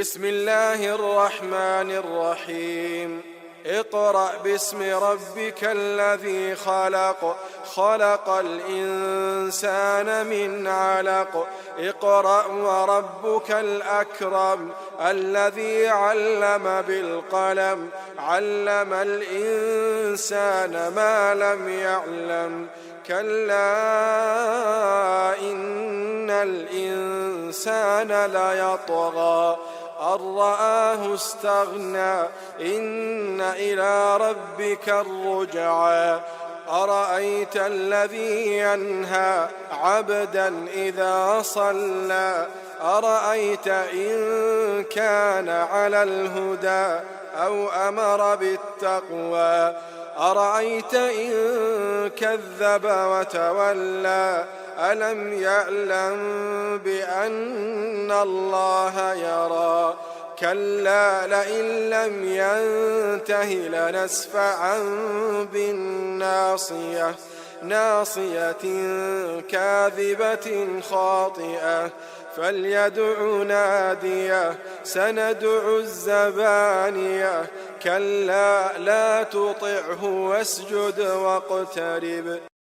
بسم الله الرحمن الرحيم. اقرأ باسم ربك الذي خلق، خلق الإنسان من علق. اقرأ وربك الأكرم الذي علم بالقلم، علم الإنسان ما لم يعلم. كلا إن الإنسان ليطغى أن رآه استغنى، إن إلى ربك الرجعى. أرأيت الذي ينهى عبدا إذا صلى، أرأيت إن كان على الهدى أو أمر بالتقوى، أرأيت إن كذب وتولى. ألم يعلم بأن الله يرى. كلا لئن لم ينته لنسفعا بالناصية، ناصية كاذبة خاطئة. فليدع ناديه، سندع الزبانية. كلا لا تطعه واسجد واقترب.